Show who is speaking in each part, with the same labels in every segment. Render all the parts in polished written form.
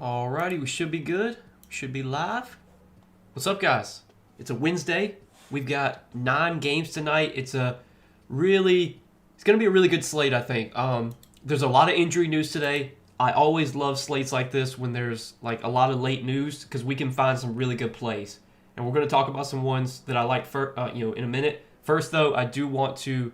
Speaker 1: Alrighty, we should be good. We should be live. What's up, guys? It's a Wednesday. We've got 9 games tonight. It's going to be a really good slate, I think. There's a lot of injury news today. I always love slates like this when there's like a lot of late news because we can find some really good plays. And we're going to talk about some ones that I like for in a minute. First, though, I do want to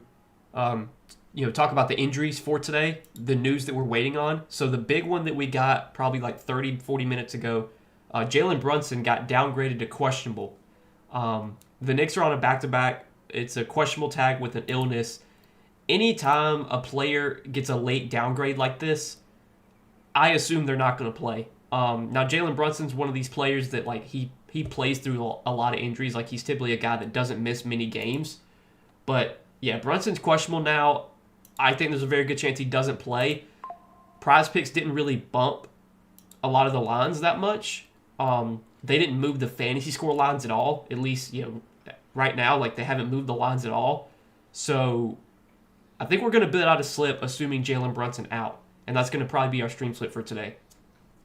Speaker 1: talk about the injuries for today, the news that we're waiting on. So the big one that we got probably like 30, 40 minutes ago, Jalen Brunson got downgraded to questionable. The Knicks are on a back-to-back. It's a questionable tag with an illness. Anytime a player gets a late downgrade like this, I assume they're not going to play. Now, Jalen Brunson's one of these players that like he plays through a lot of injuries. Like he's typically a guy that doesn't miss many games. But yeah, Brunson's questionable now. I think there's a very good chance he doesn't play. Prizepicks didn't really bump a lot of the lines that much. They didn't move the fantasy score lines at all. At least, right now, like they haven't moved the lines at all. So I think we're going to bid out a slip assuming Jalen Brunson out. And that's going to probably be our stream slip for today.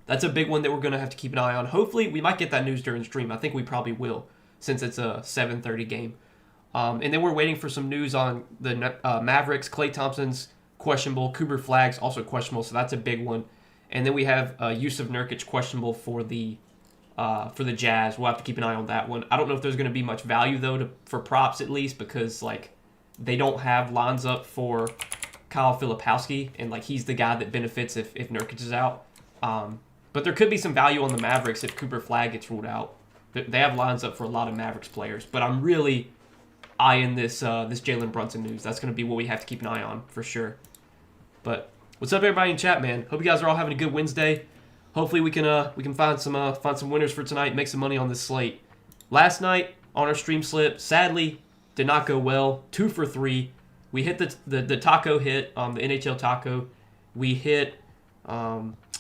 Speaker 1: That's a big one that we're going to have to keep an eye on. Hopefully, we might get that news during stream. I think we probably will since it's a 7:30 game. And then we're waiting for some news on the Mavericks. Klay Thompson's questionable. Cooper Flagg's also questionable, so that's a big one. And then we have Yusuf Nurkic questionable for the Jazz. We'll have to keep an eye on that one. I don't know if there's going to be much value, though, for props at least, because like they don't have lines up for Kyle Filipowski, and like he's the guy that benefits if Nurkic is out. But there could be some value on the Mavericks if Cooper Flagg gets ruled out. They have lines up for a lot of Mavericks players, but I'm really eyeing this Jalen Brunson news. That's going to be what we have to keep an eye on for sure. But what's up, everybody in chat, man? Hope you guys are all having a good Wednesday. Hopefully we can find some winners for tonight, make some money on this slate. Last night on our stream slip, sadly, did not go well. 2 for 3. We hit the taco hit, the NHL taco. We hit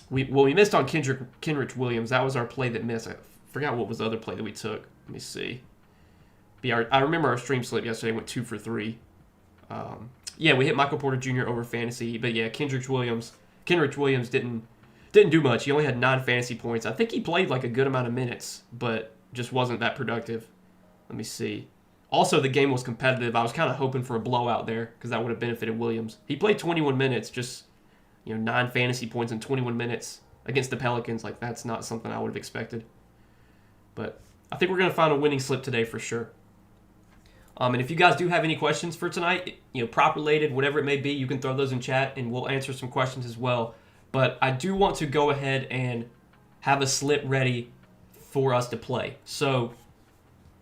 Speaker 1: we missed on Kenrich Williams. That was our play that missed. I forgot what was the other play that we took. Let me see. But yeah, I remember our stream slip yesterday went 2 for 3. We hit Michael Porter Jr. over fantasy, but yeah, Kenrich Williams didn't do much. He only had 9 fantasy points. I think he played like a good amount of minutes, but just wasn't that productive. Let me see. Also, the game was competitive. I was kind of hoping for a blowout there because that would have benefited Williams. He played 21 minutes, just 9 fantasy points in 21 minutes against the Pelicans. Like that's not something I would have expected. But I think we're gonna find a winning slip today for sure. And if you guys do have any questions for tonight, prop related, whatever it may be, you can throw those in chat and we'll answer some questions as well. But I do want to go ahead and have a slip ready for us to play. So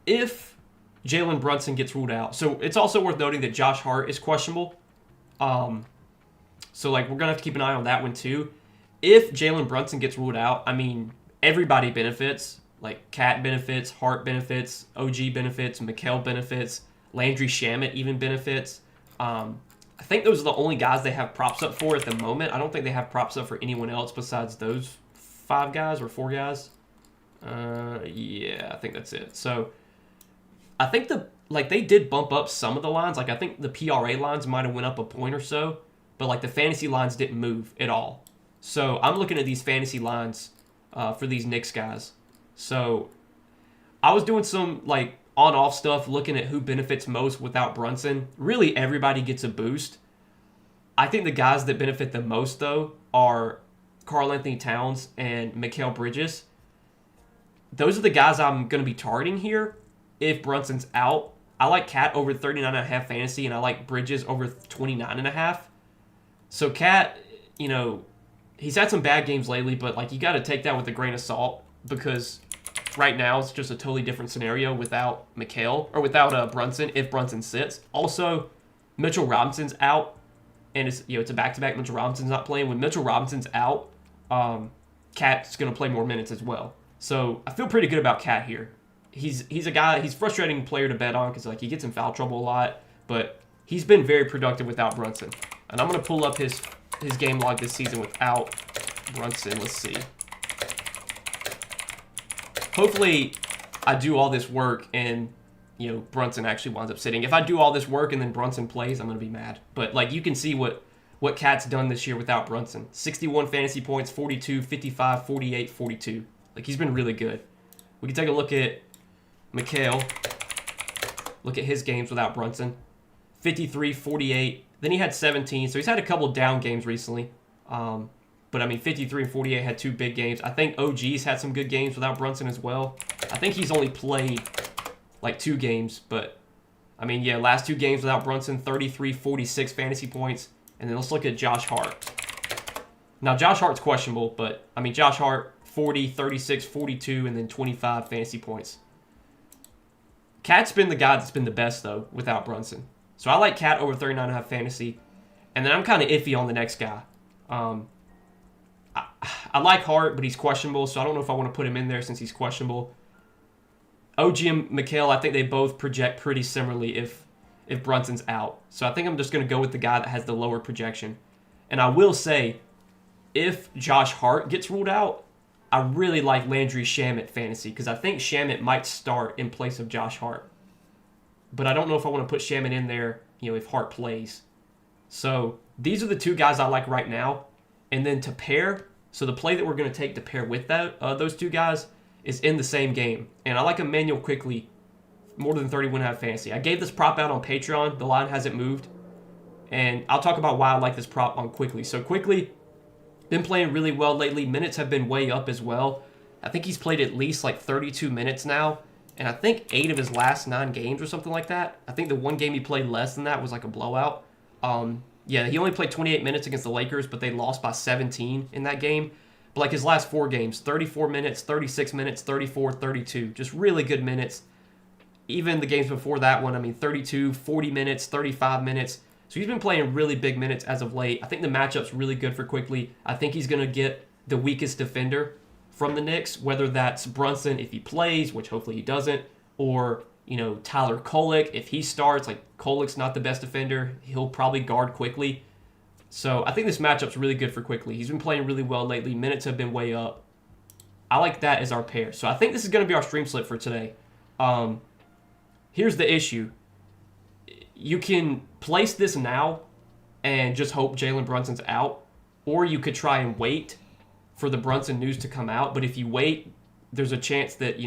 Speaker 1: if Jalen Brunson gets ruled out, so it's also worth noting that Josh Hart is questionable. So like we're gonna have to keep an eye on that one too. If Jalen Brunson gets ruled out, I mean everybody benefits. Like Cat benefits, Hart benefits, OG benefits, Mikal benefits, Landry Shamet even benefits. I think those are the only guys they have props up for at the moment. I don't think they have props up for anyone else besides those 5 guys or 4 guys. I think that's it. So I think they did bump up some of the lines. Like I think the PRA lines might have went up a point or so, but like the fantasy lines didn't move at all. So I'm looking at these fantasy lines for these Knicks guys. So I was doing some like on-off stuff, looking at who benefits most without Brunson. Really, everybody gets a boost. I think the guys that benefit the most, though, are Karl-Anthony Towns and Mikal Bridges. Those are the guys I'm going to be targeting here if Brunson's out. I like Cat over 39.5 fantasy, and I like Bridges over 29.5. So Cat, he's had some bad games lately, but like you got to take that with a grain of salt because right now it's just a totally different scenario without Mikal or without Brunson if Brunson sits. Also, Mitchell Robinson's out, and it's a back-to-back. Mitchell Robinson's not playing. When Mitchell Robinson's out, Cat's going to play more minutes as well. So I feel pretty good about Cat here. He's a guy. He's a frustrating player to bet on because like he gets in foul trouble a lot, but he's been very productive without Brunson. And I'm going to pull up his game log this season without Brunson. Let's see. Hopefully, I do all this work and Brunson actually winds up sitting. If I do all this work and then Brunson plays, I'm gonna be mad. But like you can see what what Cat's done this year without Brunson. 61 fantasy points, 42, 55, 48, 42. Like, he's been really good. We can take a look at Mikhail. Look at his games without Brunson. 53, 48. Then he had 17, so he's had a couple down games recently. But, I mean, 53 and 48 had 2 big games. I think OG's had some good games without Brunson as well. I think he's only played, like, 2 games. But, I mean, yeah, last 2 games without Brunson, 33, 46 fantasy points. And then let's look at Josh Hart. Now, Josh Hart's questionable, but, I mean, Josh Hart, 40, 36, 42, and then 25 fantasy points. Cat's been the guy that's been the best, though, without Brunson. So I like Cat over 39.5 fantasy. And then I'm kind of iffy on the next guy. I like Hart, but he's questionable, so I don't know if I want to put him in there since he's questionable. OG and Mikhail, I think they both project pretty similarly if Brunson's out. So I think I'm just going to go with the guy that has the lower projection. And I will say, if Josh Hart gets ruled out, I really like Landry Shamet fantasy because I think Shamet might start in place of Josh Hart. But I don't know if I want to put Shamet in there, if Hart plays. So these are the 2 guys I like right now. And then to pair, so the play that we're going to take to pair with those 2 guys is in the same game. And I like Emmanuel Quickly more than 31.5 fantasy. I gave this prop out on Patreon. The line hasn't moved. And I'll talk about why I like this prop on Quickly. So Quickly, been playing really well lately. Minutes have been way up as well. I think he's played at least like 32 minutes now. And I think 8 of his last 9 games or something like that. I think the one game he played less than that was like a blowout. Yeah, he only played 28 minutes against the Lakers, but they lost by 17 in that game. But like his last 4 games, 34 minutes, 36 minutes, 34, 32. Just really good minutes. Even the games before that one, I mean, 32, 40 minutes, 35 minutes. So he's been playing really big minutes as of late. I think the matchup's really good for Quickly. I think he's going to get the weakest defender from the Knicks, whether that's Brunson if he plays, which hopefully he doesn't, or Tyler Kolek if he starts. Like, Kolek's not the best defender. He'll probably guard Quickly. So I think this matchup's really good for Quickly. He's been playing really well lately. Minutes have been way up. I like that as our pair. So I think this is going to be our stream slip for today. Here's the issue. You can place this now and just hope Jalen Brunson's out, or you could try and wait for the Brunson news to come out. But if you wait, there's a chance that,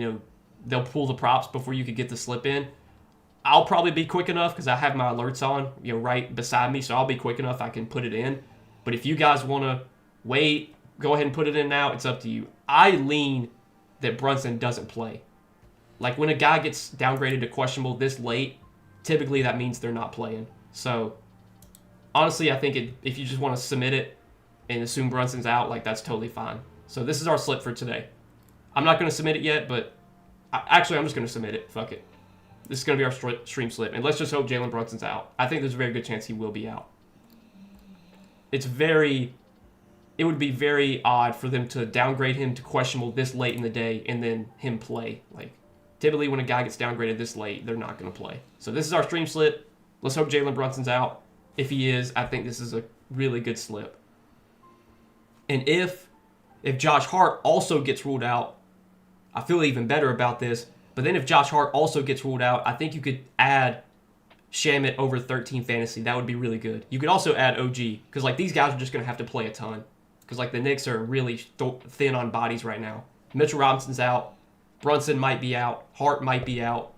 Speaker 1: they'll pull the props before you could get the slip in. I'll probably be quick enough because I have my alerts on, right beside me, so I'll be quick enough I can put it in. But if you guys want to wait, go ahead and put it in now. It's up to you. I lean that Brunson doesn't play. Like, when a guy gets downgraded to questionable this late, typically that means they're not playing. So, honestly, I think if you just want to submit it and assume Brunson's out, like, that's totally fine. So this is our slip for today. I'm not going to submit it yet, but actually, I'm just going to submit it. Fuck it. This is going to be our stream slip. And let's just hope Jalen Brunson's out. I think there's a very good chance he will be out. It would be very odd for them to downgrade him to questionable this late in the day and then him play. Like, typically when a guy gets downgraded this late, they're not going to play. So this is our stream slip. Let's hope Jalen Brunson's out. If he is, I think this is a really good slip. And if Josh Hart also gets ruled out, I feel even better about this. But then if Josh Hart also gets ruled out, I think you could add Shamet over 13 fantasy. That would be really good. You could also add OG because, like, these guys are just going to have to play a ton because, like, the Knicks are really thin on bodies right now. Mitchell Robinson's out. Brunson might be out. Hart might be out.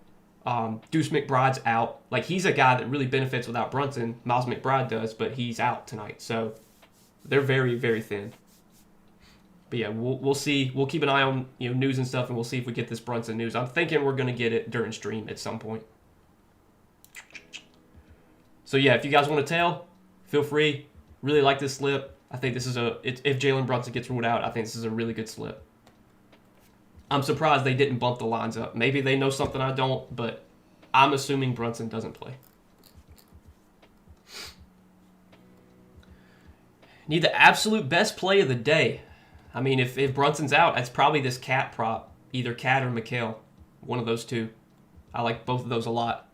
Speaker 1: Deuce McBride's out. Like, he's a guy that really benefits without Brunson. Miles McBride does, but he's out tonight. So they're very, very thin. But yeah, we'll see. We'll keep an eye on news and stuff, and we'll see if we get this Brunson news. I'm thinking we're going to get it during stream at some point. So yeah, if you guys want to tell, feel free. Really like this slip. I think this is if Jalen Brunson gets ruled out, I think this is a really good slip. I'm surprised they didn't bump the lines up. Maybe they know something I don't, but I'm assuming Brunson doesn't play. Need the absolute best play of the day. I mean, if Brunson's out, it's probably this Cat prop. Either Cat or Mikhail. One of those two. I like both of those a lot.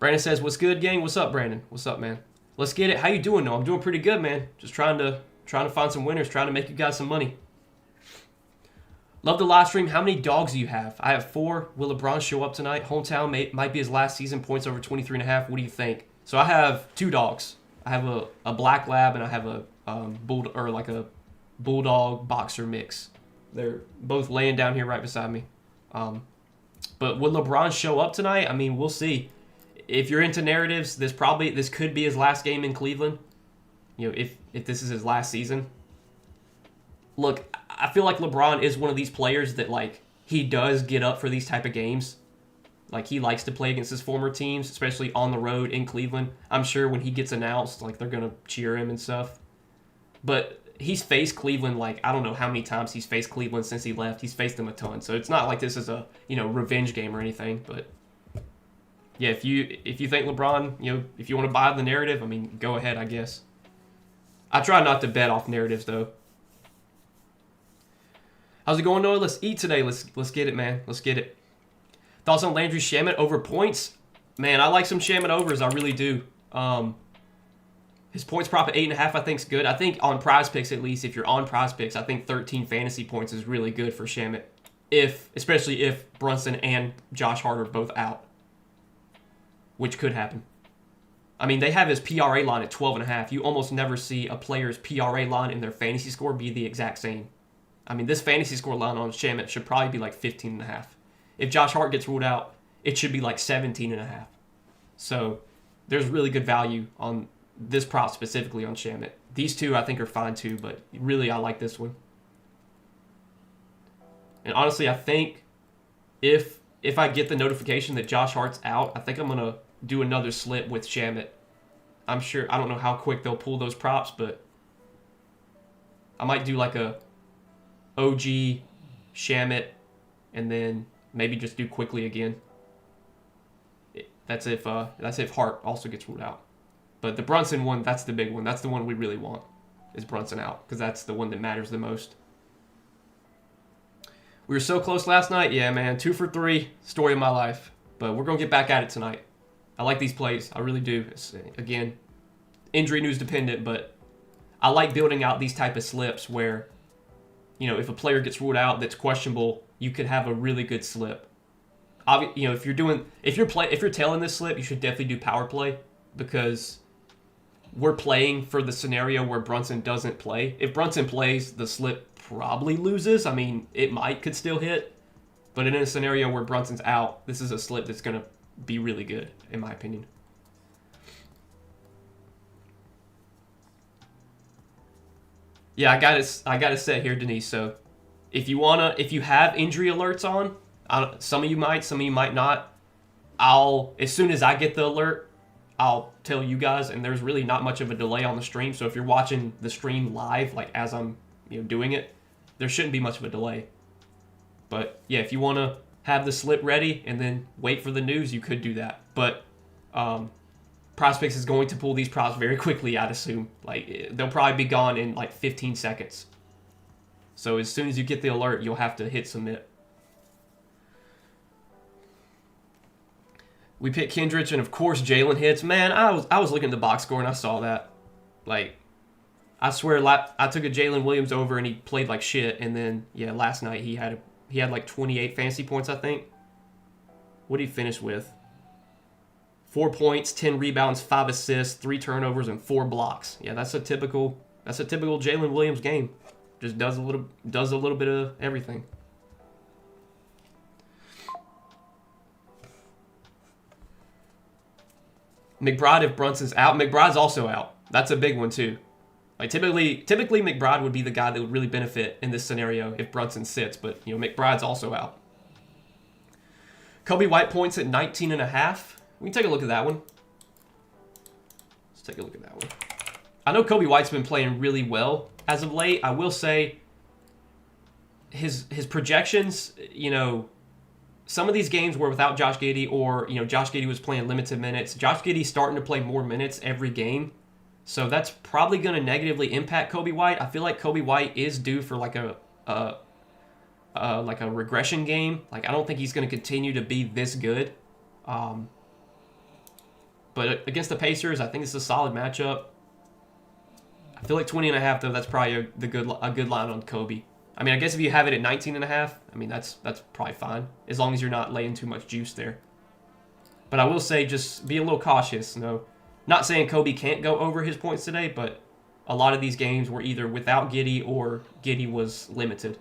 Speaker 1: Brandon says, what's good, gang? What's up, Brandon? What's up, man? Let's get it. How you doing, though? I'm doing pretty good, man. Just trying to find some winners, trying to make you guys some money. Love the live stream. How many dogs do you have? I have 4. Will LeBron show up tonight? Hometown might be his last season. Points over 23.5. What do you think? So I have 2 dogs. I have a black lab and I have a a bulldog boxer mix. They're both laying down here right beside me. But would LeBron show up tonight? I mean, we'll see. If you're into narratives, this could be his last game in Cleveland. You know, if this is his last season. Look, I feel like LeBron is one of these players that, like, he does get up for these type of games. Like, he likes to play against his former teams, especially on the road in Cleveland. I'm sure when he gets announced, like, they're going to cheer him and stuff. But he's faced Cleveland, like, I don't know how many times he's faced Cleveland since he left. He's faced them a ton. So it's not like this is a, revenge game or anything. But, yeah, if you think LeBron, if you want to buy the narrative, I mean, go ahead, I guess. I try not to bet off narratives, though. How's it going, Noah? Let's eat today. Let's get it, man. Let's get it. Thoughts on Landry Shamet over points? Man, I like some Shamet overs. I really do. His points prop at 8.5 I think is good. I think on Prizepicks, at least, if you're on Prizepicks, I think 13 fantasy points is really good for Shamet. Especially if Brunson and Josh Hart are both out. Which could happen. I mean, they have his PRA line at 12.5. You almost never see a player's PRA line and their fantasy score be the exact same. I mean, this fantasy score line on Shamet should probably be like 15.5. If Josh Hart gets ruled out, it should be like 17.5. So there's really good value on this prop specifically on Shamet. These two I think are fine too, but really I like this one. And honestly, I think if I get the notification that Josh Hart's out, I think I'm going to do another slip with Shamet. I don't know how quick they'll pull those props, but I might do like a OG, Shamet, and then maybe just do quickly again. That's if Hart also gets ruled out. But the Brunson one, that's the big one. That's the one we really want, is Brunson out, because that's the one that matters the most. We were so close last night. Yeah, man, 2 for 3, story of my life. But we're going to get back at it tonight. I like these plays. I really do. It's, again, injury news dependent, but I like building out these type of slips where, if a player gets ruled out that's questionable, you could have a really good slip. If you're tailing this slip, you should definitely do power play, because we're playing for the scenario where Brunson doesn't play. If Brunson plays, the slip probably loses. I mean, it could still hit, but in a scenario where Brunson's out, this is a slip that's going to be really good, in my opinion. Yeah, I got it set here, Denise. So, if you have injury alerts on, some of you might not. As soon as I get the alert, I'll tell you guys, and there's really not much of a delay on the stream. So if you're watching the stream live, like as I'm doing it, there shouldn't be much of a delay. But yeah, if you want to have the slip ready and then wait for the news, you could do that. But Prizepicks is going to pull these props very quickly, I'd assume. Like, they'll probably be gone in like 15 seconds. So as soon as you get the alert, you'll have to hit submit. We picked Kendrick, and of course Jalen hits. Man, I was looking at the box score and I saw that. Like, I swear, I took a Jalen Williams over and he played like shit. And then last night he had like 28 fantasy points, I think. What did he finish with? 4 points, 10 rebounds, 5 assists, 3 turnovers, and 4 blocks. Yeah, that's a typical Jalen Williams game. Just does a little bit of everything. McBride, if Brunson's out, McBride's also out. That's a big one too. Like typically McBride would be the guy that would really benefit in this scenario if Brunson sits, but McBride's also out. Kobe White points at 19.5. We can take a look at that one. Let's take a look at that one. I know Kobe White's been playing really well as of late. I will say his projections, some of these games were without Josh Giddey, or Josh Giddey was playing limited minutes. Josh Giddey's starting to play more minutes every game, so that's probably going to negatively impact Kobe White. I feel like Kobe White is due for like a regression game. Like, I don't think he's going to continue to be this good. But against the Pacers, I think it's a solid matchup. I feel like 20.5 though. That's probably a good line on Kobe. I mean, I guess if you have it at 19.5, I mean that's probably fine as long as you're not laying too much juice there. But I will say, just be a little cautious. Not saying Kobe can't go over his points today, but a lot of these games were either without Giddey or Giddey was limited.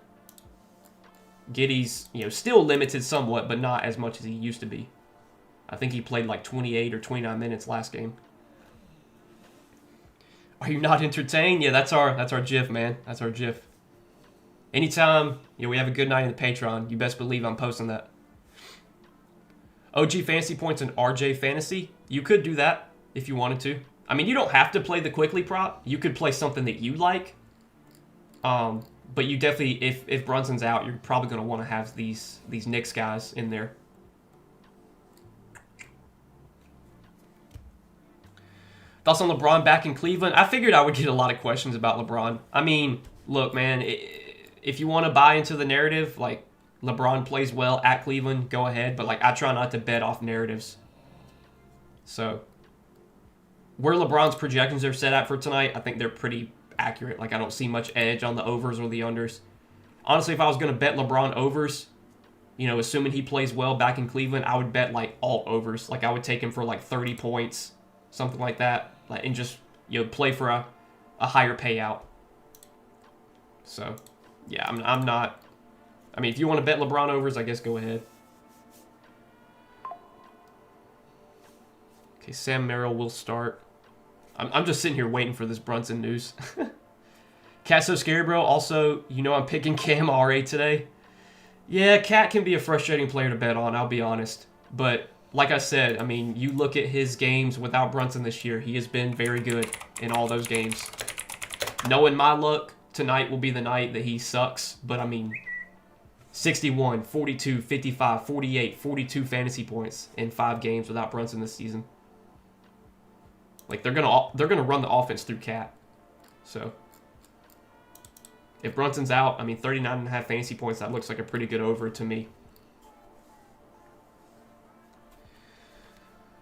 Speaker 1: Giddey's, still limited somewhat, but not as much as he used to be. I think he played like 28 or 29 minutes last game. Are you not entertained? Yeah, that's our GIF, man. That's our GIF. Anytime we have a good night in the Patreon, you best believe I'm posting that. OG Fantasy Points and RJ Fantasy. You could do that if you wanted to. I mean, you don't have to play the quickly prop. You could play something that you like. But you definitely, if Brunson's out, you're probably going to want to have these Knicks guys in there. Thoughts on LeBron back in Cleveland? I figured I would get a lot of questions about LeBron. I mean, look, man, if you want to buy into the narrative, like LeBron plays well at Cleveland, go ahead. But like, I try not to bet off narratives. So where LeBron's projections are set at for tonight, I think they're pretty accurate. Like, I don't see much edge on the overs or the unders. Honestly, if I was going to bet LeBron overs, assuming he plays well back in Cleveland, I would bet like all overs. Like, I would take him for like 30 points, something like that, and just play for a higher payout. So yeah, I'm not. I mean, if you want to bet LeBron overs, I guess go ahead. Okay, Sam Merrill will start. I'm just sitting here waiting for this Brunson news. Cat's so scary, bro. Also, I'm picking Cam RA today. Yeah, Cat can be a frustrating player to bet on, I'll be honest. But like I said, I mean, you look at his games without Brunson this year, he has been very good in all those games. Knowing my luck, tonight will be the night that he sucks. But I mean, 61, 42, 55, 48, 42 fantasy points in 5 games without Brunson this season. Like, they're gonna run the offense through Cat. So if Brunson's out, I mean, 39.5 fantasy points, that looks like a pretty good over to me.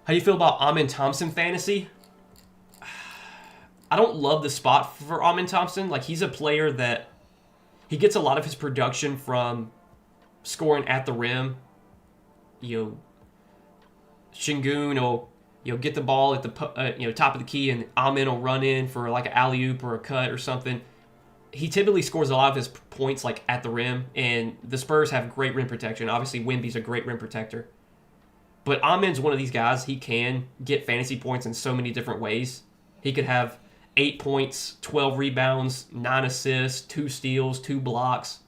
Speaker 1: How do you feel about Amin Thompson fantasy? I don't love the spot for Amin Thompson. Like, he's a player that he gets a lot of his production from scoring at the rim. Şengün will get the ball at the top of the key, and Amin will run in for like an alley-oop or a cut or something. He typically scores a lot of his points like at the rim, and the Spurs have great rim protection. Obviously, Wemby's a great rim protector. But Amin's one of these guys, he can get fantasy points in so many different ways. He could have 8 points, 12 rebounds, 9 assists, 2 steals, 2 blocks.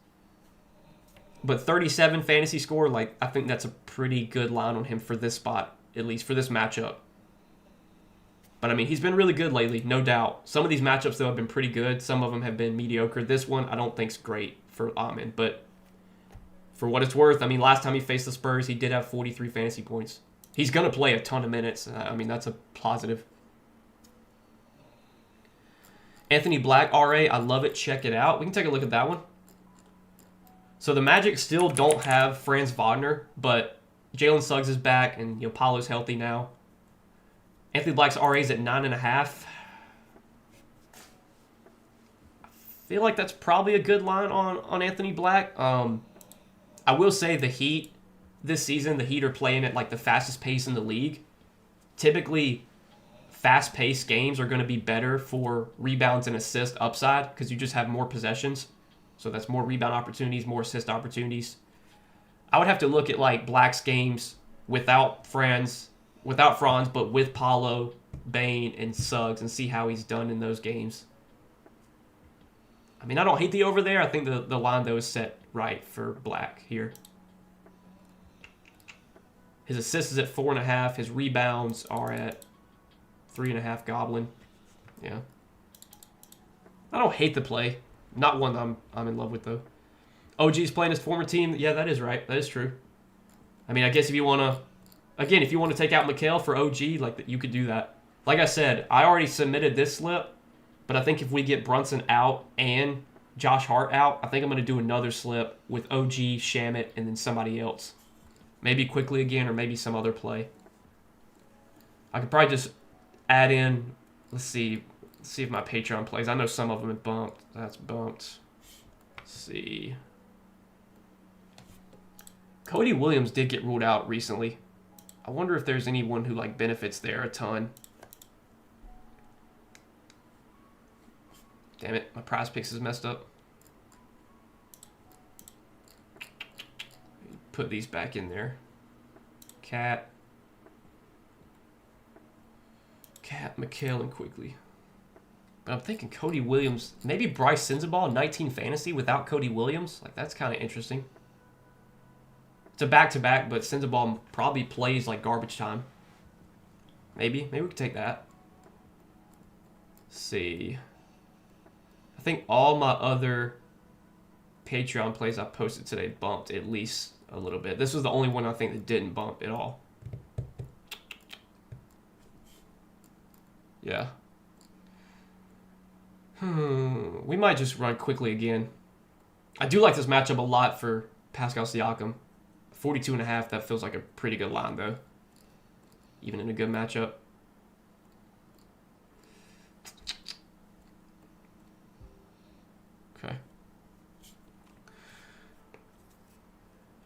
Speaker 1: But 37 fantasy score, like, I think that's a pretty good line on him for this spot, at least for this matchup. But, I mean, he's been really good lately, no doubt. Some of these matchups, though, have been pretty good. Some of them have been mediocre. This one, I don't think is great for Amin. But for what it's worth, I mean, last time he faced the Spurs, he did have 43 fantasy points. He's going to play a ton of minutes. I mean, that's a positive. Anthony Black, RA, I love it. Check it out. We can take a look at that one. So the Magic still don't have Franz Wagner, but Jalen Suggs is back, and Paolo's healthy now. Anthony Black's RA is at 9.5. I feel like that's probably a good line on Anthony Black. I will say the Heat this season, the Heat are playing at like the fastest pace in the league. Typically, fast-paced games are going to be better for rebounds and assist upside because you just have more possessions. So that's more rebound opportunities, more assist opportunities. I would have to look at like Black's games without Franz, but with Paolo, Bane, and Suggs and see how he's done in those games. I mean, I don't hate the over there. I think the line, though, is set right for Black here. His assists is at 4.5. His rebounds are at 3.5 Goblin. Yeah. I don't hate the play. Not one that I'm in love with, though. OG's playing his former team. Yeah, that is right. That is true. I mean, I guess if you want to... Again, if you want to take out Mikal for OG, like you could do that. Like I said, I already submitted this slip, but I think if we get Brunson out and Josh Hart out, I think I'm going to do another slip with OG, Shamet, and then somebody else. Maybe Quickly again, or maybe some other play. I could probably just add in, let's see if my Patreon plays. I know some of them have bumped. That's bumped. Let's see. Cody Williams did get ruled out recently. I wonder if there's anyone who like benefits there a ton. Damn it, my Prizepicks is messed up. Put these back in there. Cat, McHale, and Quigley. But I'm thinking Cody Williams, maybe Bryce Sensabaugh, 19 fantasy without Cody Williams. Like, that's kind of interesting. It's a back-to-back, but Sensabaugh probably plays like garbage time. Maybe we could take that. Let's see. I think all my other Patreon plays I posted today bumped at least a little bit. This was the only one I think that didn't bump at all. Yeah. We might just run quickly again. I do like this matchup a lot for Pascal Siakam. 42.5, that feels like a pretty good line, though. Even in a good matchup. Okay.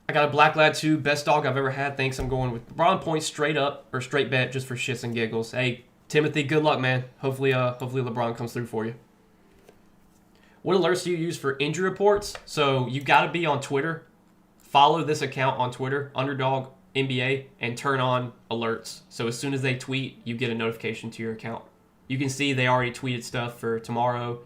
Speaker 1: I got a Black Lad 2, best dog I've ever had. Thanks, I'm going with LeBron points straight up, or straight bet, just for shits and giggles. Hey, Timothy, good luck, man. Hopefully LeBron comes through for you. What alerts do you use for injury reports? So you got to be on Twitter. Follow this account on Twitter, Underdog NBA, and turn on alerts. So as soon as they tweet, you get a notification to your account. You can see they already tweeted stuff for tomorrow.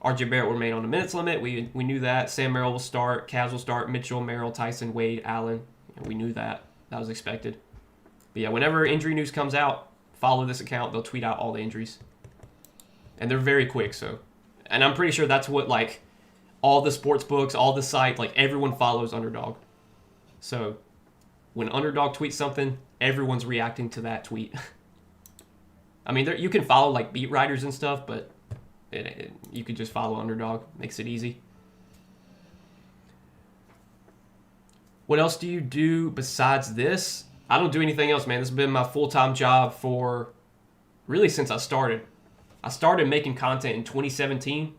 Speaker 1: RJ Barrett will remain on the minutes limit. We knew that. Sam Merrill will start. Cavs will start. Mitchell, Merrill, Tyson, Wade, Allen. We knew that. That was expected. But yeah, whenever injury news comes out, follow this account. They'll tweet out all the injuries. And they're very quick, so. And I'm pretty sure that's what, like, all the sports books, all the site, like, everyone follows Underdog. So, when Underdog tweets something, everyone's reacting to that tweet. I mean, you can follow, like, beat writers and stuff, but you could just follow Underdog. Makes it easy. What else do you do besides this? I don't do anything else, man. This has been my full-time job for really since I started. I started making content in 2017.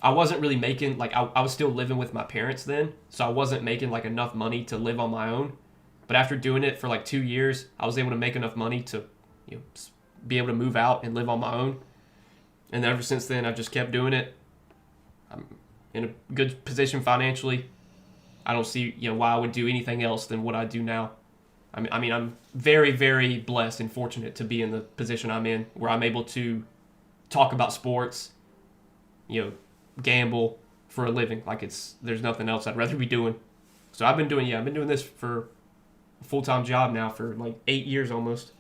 Speaker 1: I wasn't really making, like, I was still living with my parents then, so I wasn't making, like, enough money to live on my own. But after doing it for, like, 2 years, I was able to make enough money to, you know, be able to move out and live on my own. And ever since then, I've just kept doing it. I'm in a good position financially. I don't see, you know, why I would do anything else than what I do now. I mean, I'm very, very blessed and fortunate to be in the position I'm in, where I'm able to talk about sports, you know, gamble for a living. Like, there's nothing else I'd rather be doing. So I've been doing this for a full-time job now for like 8 years almost.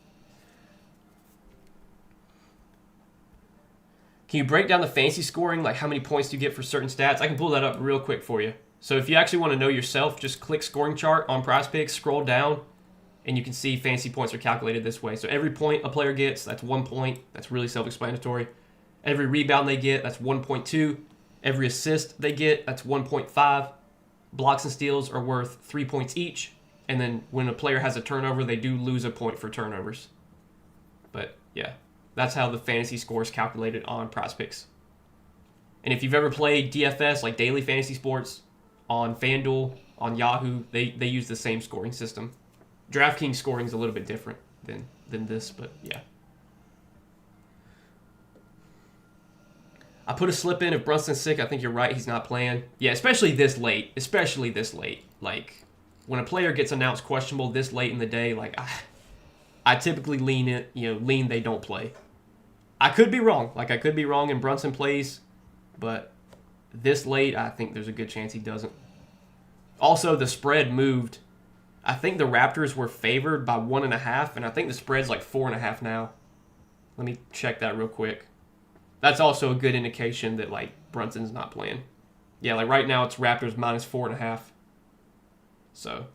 Speaker 1: Can you break down the fantasy scoring? Like, how many points do you get for certain stats? I can pull that up real quick for you. So if you actually want to know yourself, just click scoring chart on Prizepicks, scroll down, and you can see fantasy points are calculated this way. So every point a player gets, that's 1 point. That's really self-explanatory. Every rebound they get, that's 1.2. Every assist they get, that's 1.5. Blocks and steals are worth 3 points each. And then when a player has a turnover, they do lose a point for turnovers. But yeah, that's how the fantasy score is calculated on Prizepicks. And if you've ever played DFS, like Daily Fantasy Sports, on FanDuel, on Yahoo, they use the same scoring system. DraftKings scoring is a little bit different than this, but yeah. I put a slip in. If Brunson's sick, I think you're right. He's not playing. Yeah, especially this late. Like, when a player gets announced questionable this late in the day, like, I typically lean they don't play. I could be wrong. Like, I could be wrong and Brunson plays, but this late, I think there's a good chance he doesn't. Also, the spread moved. I think the Raptors were favored by 1.5, and I think the spread's like 4.5 now. Let me check that real quick. That's also a good indication that, like, Brunson's not playing. Yeah, like right now it's Raptors minus 4.5. So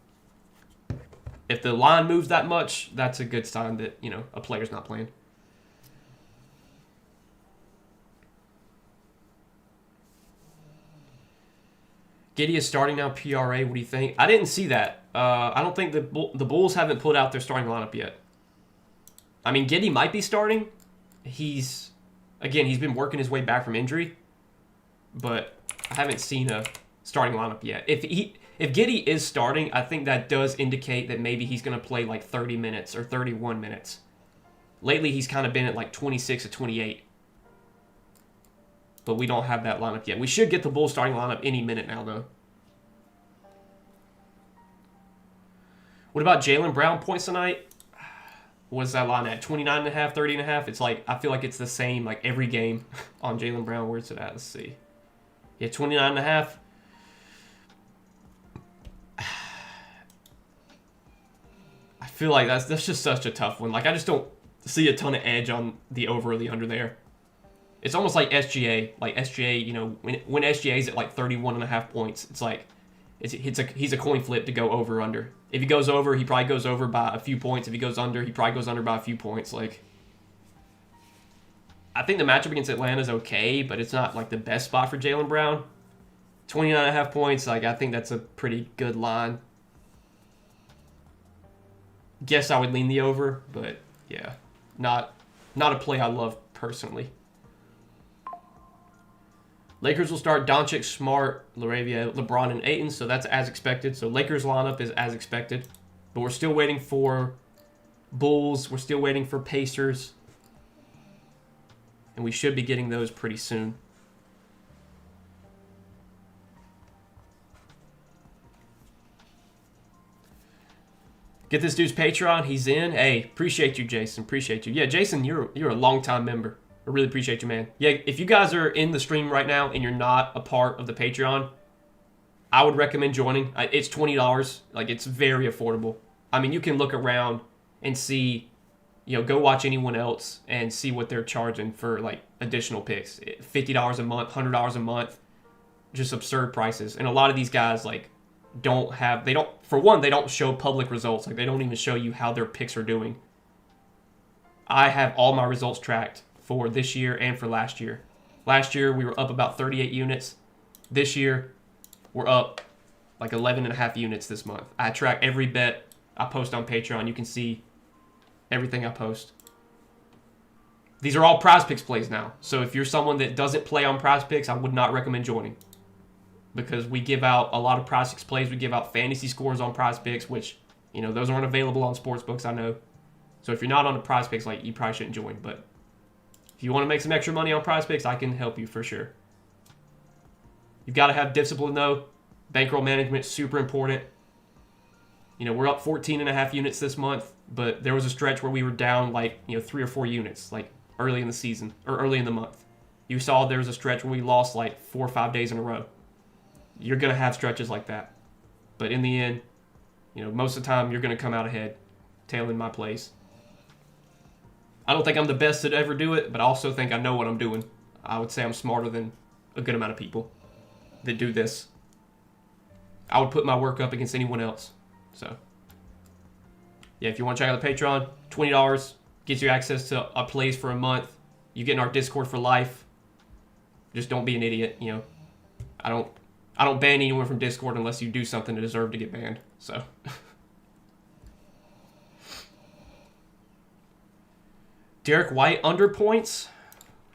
Speaker 1: if the line moves that much, that's a good sign that, you know, a player's not playing. Giddey is starting now, PRA. What do you think? I didn't see that. I don't think the Bulls haven't put out their starting lineup yet. I mean, Giddey might be starting. He's been working his way back from injury, but I haven't seen a starting lineup yet. If Giddey is starting, I think that does indicate that maybe he's going to play like 30 minutes or 31 minutes. Lately, he's kind of been at like 26 to 28. but we don't have that lineup yet. We should get the Bulls starting lineup any minute now, though. What about Jaylen Brown points tonight? What's that line at? 29.5, 30.5? It's like, I feel like it's the same like every game on Jaylen Brown. Where's it at? Let's see. Yeah, 29.5. I feel like that's just such a tough one. Like, I just don't see a ton of edge on the over or the under there. It's almost like SGA. Like, SGA, you know, when SGA's at like 31.5 points, it's like, he's a coin flip to go over or under. If he goes over, he probably goes over by a few points. If he goes under, he probably goes under by a few points. Like, I think the matchup against Atlanta is okay, but it's not like the best spot for Jaylen Brown. 29.5 points, like, I think that's a pretty good line. Guess I would lean the over, but yeah, not a play I love personally. Lakers will start Doncic, Smart, Laravia, LeBron, and Ayton, so that's as expected. So Lakers lineup is as expected. But we're still waiting for Bulls. We're still waiting for Pacers. And we should be getting those pretty soon. Get this dude's Patreon. He's in. Hey, appreciate you, Jason. Appreciate you. Yeah, Jason, you're a long-time member. I really appreciate you, man. Yeah, if you guys are in the stream right now and you're not a part of the Patreon, I would recommend joining. It's $20. Like, it's very affordable. I mean, you can look around and see, you know, go watch anyone else and see what they're charging for, like, additional picks. $50 a month, $100 a month. Just absurd prices. And a lot of these guys, like, they don't show public results. Like, they don't even show you how their picks are doing. I have all my results tracked for this year and for last year. Last year, we were up about 38 units. This year, we're up like 11.5 units this month. I track every bet I post on Patreon. You can see everything I post. These are all Prizepicks plays now. So if you're someone that doesn't play on Prizepicks, I would not recommend joining. Because we give out a lot of Prizepicks plays. We give out fantasy scores on Prizepicks, which, you know, those aren't available on sportsbooks, I know. So if you're not on the Prizepicks, like, you probably shouldn't join. But if you want to make some extra money on Prizepicks, I can help you for sure. You've got to have discipline, though. Bankroll management, super important. You know, we're up 14.5 units this month, but there was a stretch where we were down, like, you know, 3 or 4 units, like, early in the season, or early in the month. You saw there was a stretch where we lost, like, 4 or 5 days in a row. You're going to have stretches like that. But in the end, you know, most of the time, you're going to come out ahead, tailing my plays. I don't think I'm the best to ever do it, but I also think I know what I'm doing. I would say I'm smarter than a good amount of people that do this. I would put my work up against anyone else. So, yeah, if you want to check out the Patreon, $20 gets you access to our plays for a month. You get in our Discord for life. Just don't be an idiot, you know. I don't ban anyone from Discord unless you do something to deserve to get banned. So, Derek White under points.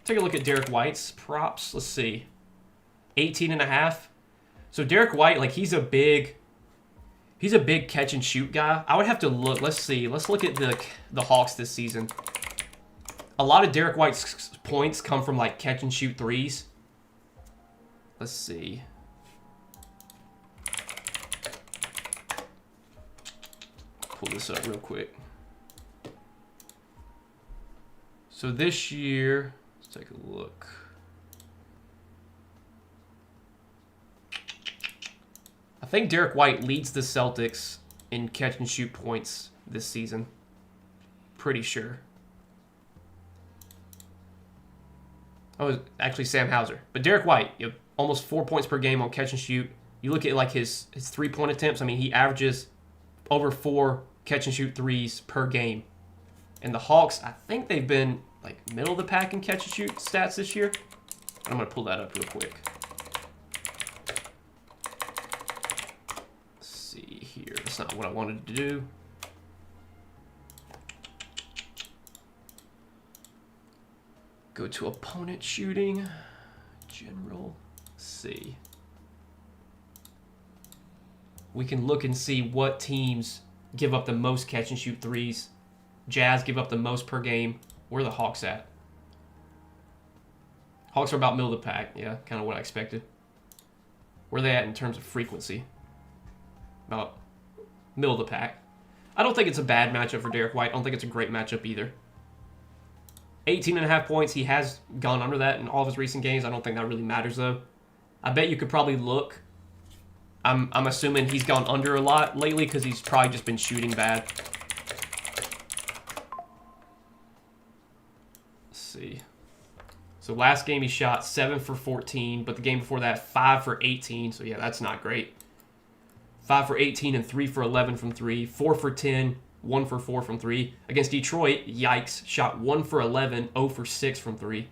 Speaker 1: Take a look at Derek White's props. Let's see. 18.5. So Derek White, like, he's a big catch and shoot guy. I would have to look. Let's see. Let's look at the Hawks this season. A lot of Derek White's points come from, like, catch and shoot threes. Let's see. Pull this up real quick. So this year, let's take a look. I think Derek White leads the Celtics in catch and shoot points this season. Pretty sure. Oh, actually Sam Hauser. But Derek White, you know, almost 4 points per game on catch and shoot. You look at, like, his 3-point attempts. I mean, he averages over 4 catch and shoot threes per game. And the Hawks, I think they've been, like, middle of the pack in catch and shoot stats this year. I'm going to pull that up real quick. Let's see here. That's not what I wanted to do. Go to opponent shooting. General. Let's see. We can look and see what teams give up the most catch and shoot threes. Jazz give up the most per game. Where are the Hawks at? Hawks are about middle of the pack. Yeah, kind of what I expected. Where are they at in terms of frequency? About middle of the pack. I don't think it's a bad matchup for Derek White. I don't think it's a great matchup either. 18.5 points. He has gone under that in all of his recent games. I don't think that really matters, though. I bet you could probably look. I'm assuming he's gone under a lot lately because he's probably just been shooting bad. Let's see. So last game he shot 7 for 14, but the game before that 5 for 18. So yeah, that's not great. 5 for 18 and 3 for 11 from 3. 4 for 10, 1 for 4 from 3. Against Detroit, yikes, shot 1 for 11, 0 for 6 from 3.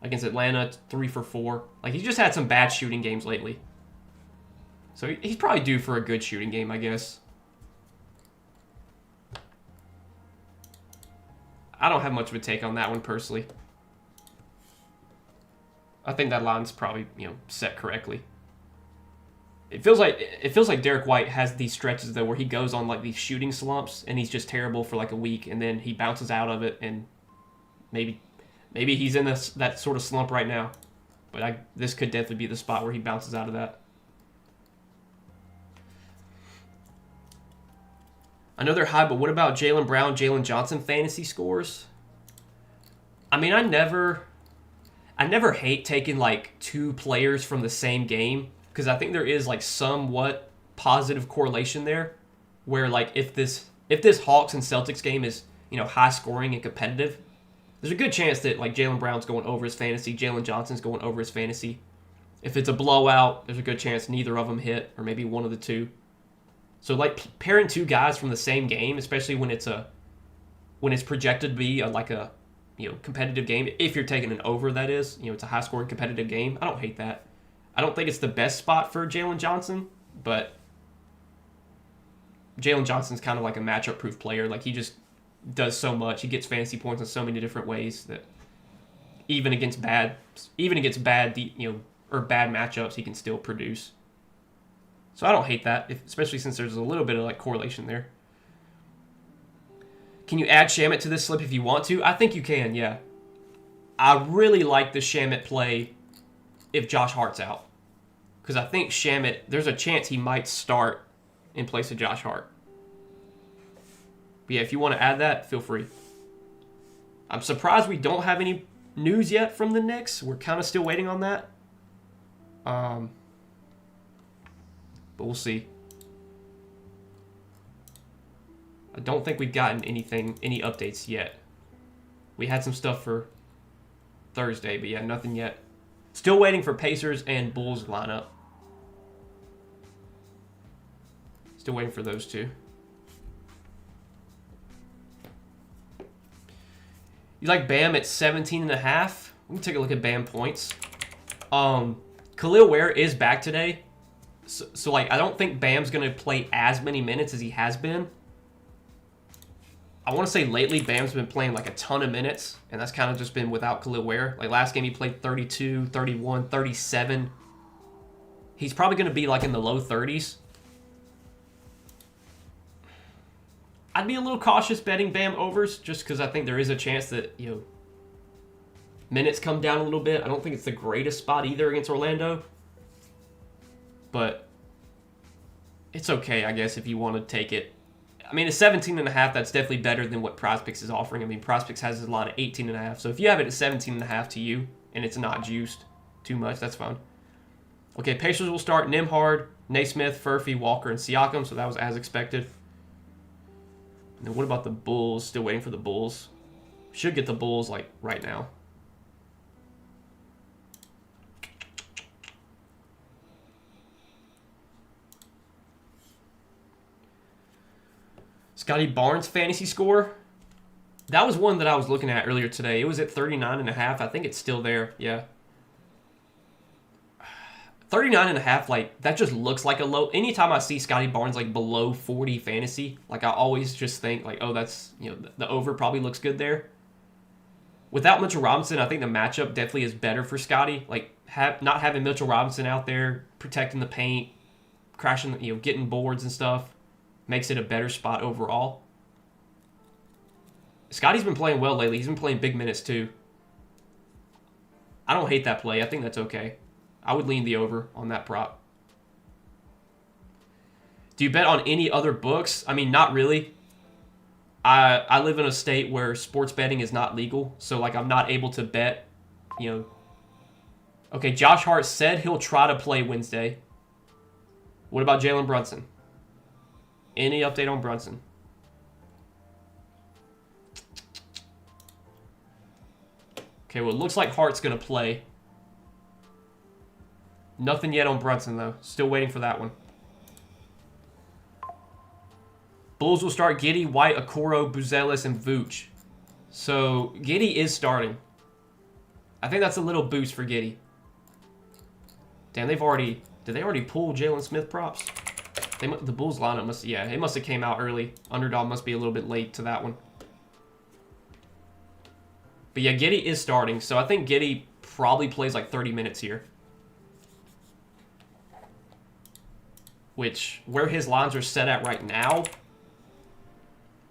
Speaker 1: Against Atlanta, 3 for 4. Like, he's just had some bad shooting games lately. So he's probably due for a good shooting game, I guess. I don't have much of a take on that one, personally. I think that line's probably, set correctly. It feels like Derek White has these stretches, though, where he goes on, like, these shooting slumps, and he's just terrible for, like, a week, and then he bounces out of it, and maybe he's in that sort of slump right now. But this could definitely be the spot where he bounces out of that. Another high, but what about Jaylen Brown, Jalen Johnson fantasy scores? I mean, I never hate taking, like, two players from the same game, because I think there is, like, somewhat positive correlation there, where, like, if this Hawks and Celtics game is, high scoring and competitive, there's a good chance that, like, Jaylen Brown's going over his fantasy, Jalen Johnson's going over his fantasy. If it's a blowout, there's a good chance neither of them hit, or maybe one of the two. So, like, pairing two guys from the same game, especially when it's projected to be a competitive game, if you're taking an over, that is, it's a high-scoring competitive game, I don't hate that. I don't think it's the best spot for Jalen Johnson, but Jalen Johnson's kind of like a matchup-proof player. Like, he just does so much. He gets fantasy points in so many different ways that even against bad matchups, he can still produce. So I don't hate that, especially since there's a little bit of, like, correlation there. Can you add Shamet to this slip if you want to? I think you can, yeah. I really like the Shamet play if Josh Hart's out. Because I think Shamet, there's a chance he might start in place of Josh Hart. But yeah, if you want to add that, feel free. I'm surprised we don't have any news yet from the Knicks. We're kind of still waiting on that. But we'll see. I don't think we've gotten any updates yet. We had some stuff for Thursday, but yeah, nothing yet. Still waiting for Pacers and Bulls lineup. Still waiting for those two. You like Bam at 17.5? We can take a look at Bam points. Khalil Ware is back today. So like, I don't think Bam's going to play as many minutes as he has been. I want to say lately Bam's been playing like a ton of minutes, and that's kind of just been without Khalil Ware. Like last game he played 32, 31, 37. He's probably going to be like in the low 30s. I'd be a little cautious betting Bam overs just because I think there is a chance that, minutes come down a little bit. I don't think it's the greatest spot either against Orlando. But it's okay, I guess, if you want to take it. I mean, a 17.5, that's definitely better than what Prizepicks is offering. I mean, Prizepicks has a lot of 18.5. So if you have it at 17.5 to you and it's not juiced too much, that's fine. Okay, Pacers will start Nembhard, Naismith, Furphy, Walker, and Siakam. So that was as expected. And then what about the Bulls? Still waiting for the Bulls. Should get the Bulls, like, right now. Scotty Barnes fantasy score. That was one that I was looking at earlier today. It was at 39.5. I think it's still there. Yeah. 39.5, like, that just looks like a low. Anytime I see Scotty Barnes, like, below 40 fantasy, like, I always just think, like, oh, that's, the over probably looks good there. Without Mitchell Robinson, I think the matchup definitely is better for Scotty. Like, not having Mitchell Robinson out there protecting the paint, crashing, getting boards and stuff, makes it a better spot overall. Scotty's been playing well lately. He's been playing big minutes too. I don't hate that play. I think that's okay. I would lean the over on that prop. Do you bet on any other books? I mean, not really. I live in a state where sports betting is not legal, so like I'm not able to bet, you know. Okay, Josh Hart said he'll try to play Wednesday. What about Jalen Brunson? Any update on Brunson? Okay, well, it looks like Hart's going to play. Nothing yet on Brunson, though. Still waiting for that one. Bulls will start Giddey, White, Okoro, Buzelis, and Vooch. So, Giddey is starting. I think that's a little boost for Giddey. Damn, they've already... Did they already pull Jalen Smith props? The Bulls lineup must... Yeah, it must have came out early. Underdog must be a little bit late to that one. But yeah, Giddey is starting. So I think Giddey probably plays like 30 minutes here. Which, where his lines are set at right now...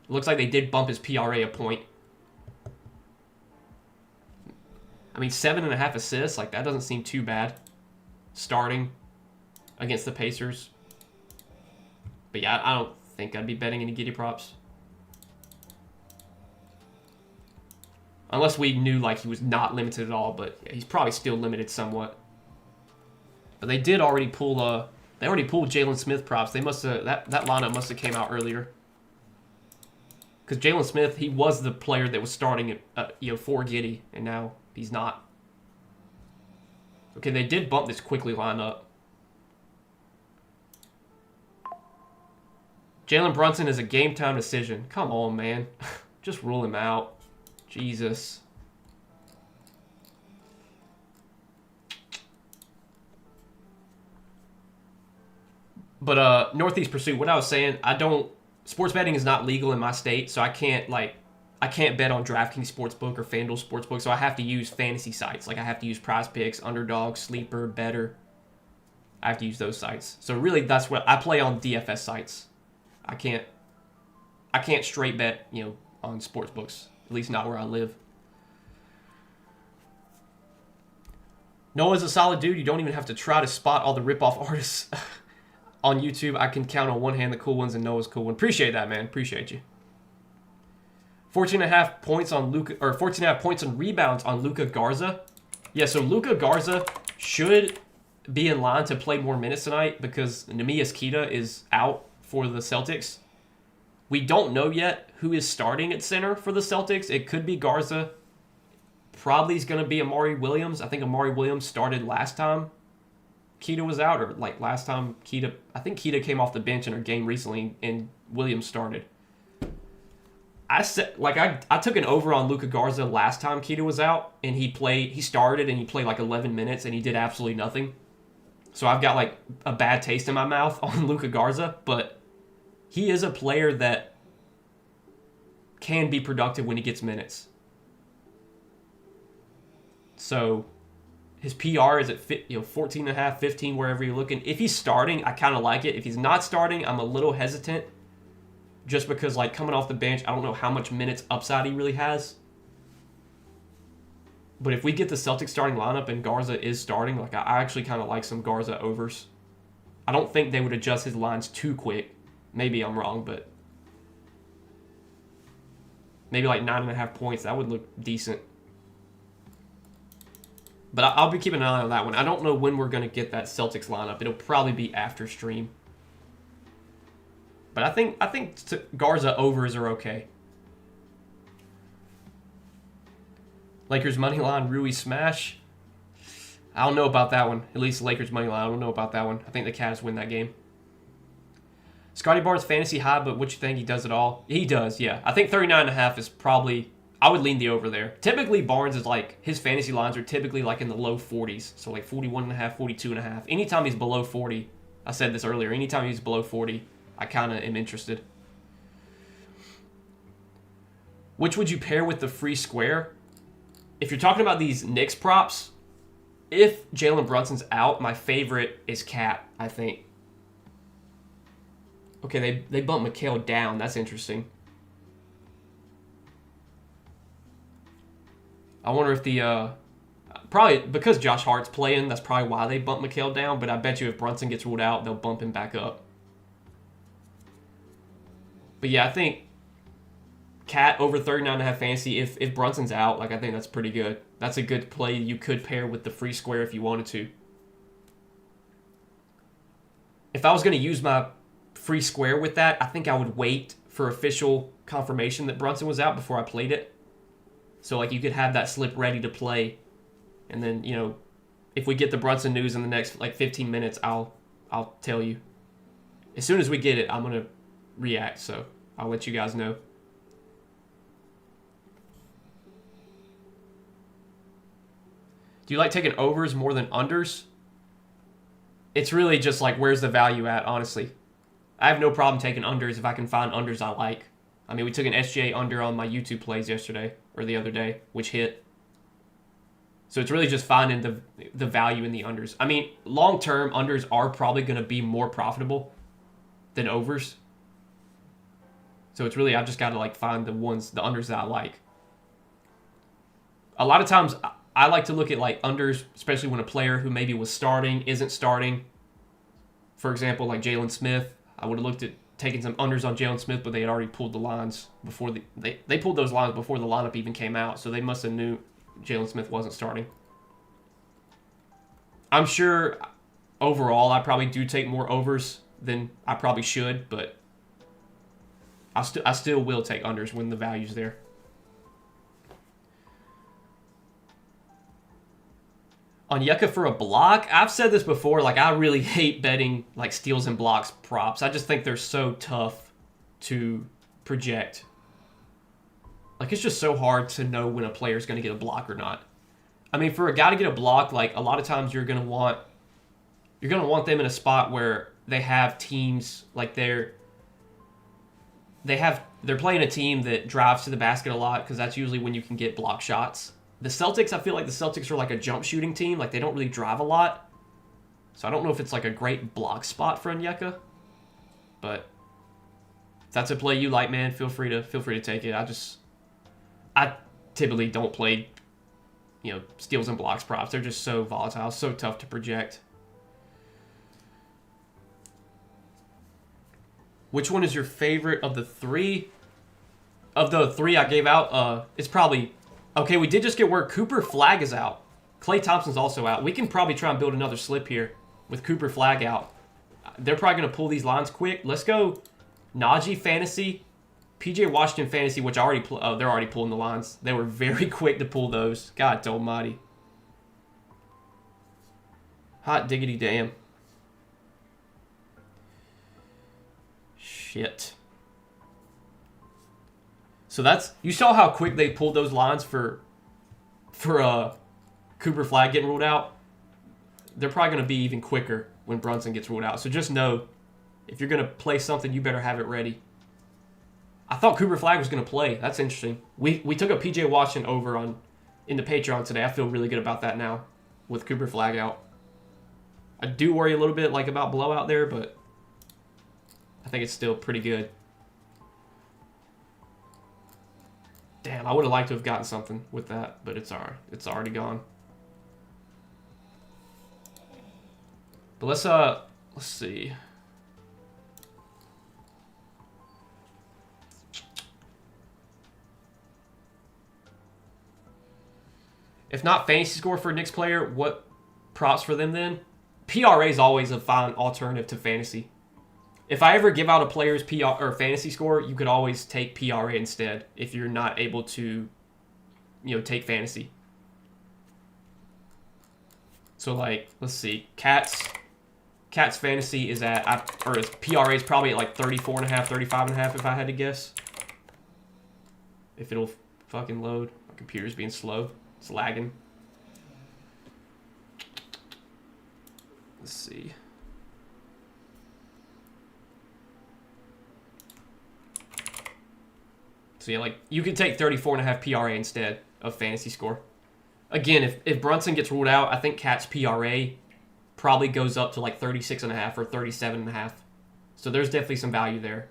Speaker 1: It looks like they did bump his PRA a point. I mean, 7.5 assists. Like, that doesn't seem too bad. Starting against the Pacers. But yeah, I don't think I'd be betting any Giddey props. Unless we knew, like, he was not limited at all. But yeah, he's probably still limited somewhat. But they did already pull, they already pulled Jalen Smith props. They must have, that lineup must have came out earlier. Because Jalen Smith, he was the player that was starting for Giddey, and now he's not. Okay, they did bump this quickly lineup. Jalen Brunson is a game-time decision. Come on, man. Just rule him out. Jesus. But Northeast Pursuit, what I was saying, sports betting is not legal in my state, so I can't bet on DraftKings Sportsbook or FanDuel Sportsbook, so I have to use fantasy sites. Like, I have to use Prizepicks, Underdog, Sleeper, Better. I have to use those sites. So really, that's what I play on DFS sites. I can't straight bet, on sportsbooks. At least not where I live. Noah's a solid dude. You don't even have to try to spot all the rip-off artists on YouTube. I can count on one hand the cool ones, and Noah's cool one. Appreciate that, man. Appreciate you. 14.5 points on Luka, or 14.5 points and rebounds on Luka Garza. Yeah, so Luka Garza should be in line to play more minutes tonight because Neemias Queta is out for the Celtics. We don't know yet who is starting at center for the Celtics. It could be Garza. Probably is going to be Amari Williams. I think Amari Williams started last time Queta was out, or like last time I think Queta came off the bench in a game recently and Williams started. I took an over on Luka Garza last time Queta was out, and he started and he played like 11 minutes and he did absolutely nothing. So I've got like a bad taste in my mouth on Luka Garza, but he is a player that can be productive when he gets minutes. So his PR is at 14.5, 15, wherever you're looking. If he's starting, I kind of like it. If he's not starting, I'm a little hesitant. Just because, like, coming off the bench, I don't know how much minutes upside he really has. But if we get the Celtics starting lineup and Garza is starting, like, I actually kind of like some Garza overs. I don't think they would adjust his lines too quick. Maybe I'm wrong, but maybe like 9.5 points. That would look decent. But I'll be keeping an eye on that one. I don't know when we're going to get that Celtics lineup. It'll probably be after stream. But I think Garza overs are okay. Lakers money line, Rui smash. I don't know about that one. At least Lakers money line. I don't know about that one. I think the Cavs win that game. Scotty Barnes fantasy high, but what you think? He does it all? He does, yeah. I think 39.5 is probably... I would lean the over there. Typically, Barnes is like... His fantasy lines are typically like in the low 40s. So like 41.5, 42.5. Anytime he's below 40... I said this earlier. Anytime he's below 40... I kind of am interested. Which would you pair with the free square? If you're talking about these Knicks props, if Jalen Brunson's out, my favorite is Cat, I think. Okay, they bumped Mikal down. That's interesting. I wonder if the... probably because Josh Hart's playing, that's probably why they bumped Mikal down. But I bet you if Brunson gets ruled out, they'll bump him back up. But yeah, I think Cat over 39.5 fantasy. If Brunson's out, like I think that's pretty good. That's a good play you could pair with the free square if you wanted to. If I was going to use my free square with that, I think I would wait for official confirmation that Brunson was out before I played it. So like you could have that slip ready to play, and then if we get the Brunson news in the next like 15 minutes, I'll tell you. As soon as we get it, I'm gonna react. So I'll let you guys know. Do you like taking overs more than unders? It's really just like where's the value at, honestly. I have no problem taking unders if I can find unders I like. I mean, we took an SGA under on my YouTube plays yesterday, or the other day, which hit. So it's really just finding the value in the unders. I mean, long-term, unders are probably going to be more profitable than overs. So it's really, I've just got to like find the unders that I like. A lot of times, I like to look at like unders, especially when a player who maybe was starting isn't starting. For example, like Jalen Smith, I would have looked at taking some unders on Jalen Smith, but they had already pulled the lines before they pulled those lines before the lineup even came out, so they must have knew Jalen Smith wasn't starting. I'm sure overall I probably do take more overs than I probably should, but I still will take unders when the value's there. On Yucca for a block, I've said this before, like I really hate betting like steals and blocks props. I just think they're so tough to project. Like it's just so hard to know when a player's going to get a block or not. I mean, for a guy to get a block, like a lot of times you're going to want them in a spot where they have teams like they're playing a team that drives to the basket a lot, because that's usually when you can get block shots. The Celtics, I feel like the Celtics are like a jump shooting team. Like they don't really drive a lot. So I don't know if it's like a great block spot for Onyeka. But if that's a play you like, man, feel free to take it. I typically don't play, steals and blocks props. They're just so volatile, so tough to project. Which one is your favorite of the three? Of the three I gave out, it's probably... Okay, we did just get word Cooper Flag is out. Klay Thompson's also out. We can probably try and build another slip here with Cooper Flag out. They're probably going to pull these lines quick. Let's go Najee Fantasy, PJ Washington Fantasy, which they're already pulling the lines. They were very quick to pull those. God almighty. Hot diggity damn. Shit. So you saw how quick they pulled those lines for Cooper Flag getting ruled out. They're probably going to be even quicker when Brunson gets ruled out. So just know, if you're going to play something, you better have it ready. I thought Cooper Flag was going to play. That's interesting. We took a PJ Washington over in the Patreon today. I feel really good about that now with Cooper Flag out. I do worry a little bit about blowout there, but I think it's still pretty good. Damn, I would have liked to have gotten something with that, but it's alright. It's already gone. But let's see. If not fantasy score for a Knicks player, what props for them then? PRA is always a fine alternative to fantasy. If I ever give out a player's PR or fantasy score, you could always take PRA instead if you're not able to, take fantasy. So like, let's see, Cat's fantasy is his PRA is probably at like 34.5, 35.5 if I had to guess. If it'll fucking load. My computer's being slow. It's lagging. Let's see. So yeah, like you could take 34.5 PRA instead of fantasy score. Again, if Brunson gets ruled out, I think Cat's PRA probably goes up to like 36.5 or 37.5. So there's definitely some value there.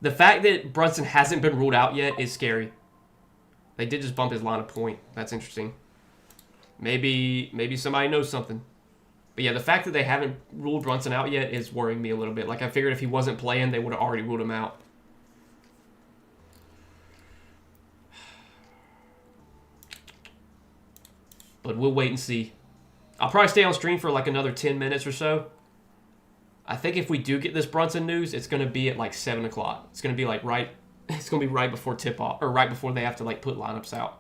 Speaker 1: The fact that Brunson hasn't been ruled out yet is scary. They did just bump his line a point. That's interesting. Maybe somebody knows something. But yeah, the fact that they haven't ruled Brunson out yet is worrying me a little bit. Like, I figured if he wasn't playing, they would have already ruled him out. But we'll wait and see. I'll probably stay on stream for like another 10 minutes or so. I think if we do get this Brunson news, it's going to be at like 7 o'clock. It's going to be like it's going to be right before tip-off, or right before they have to like put lineups out.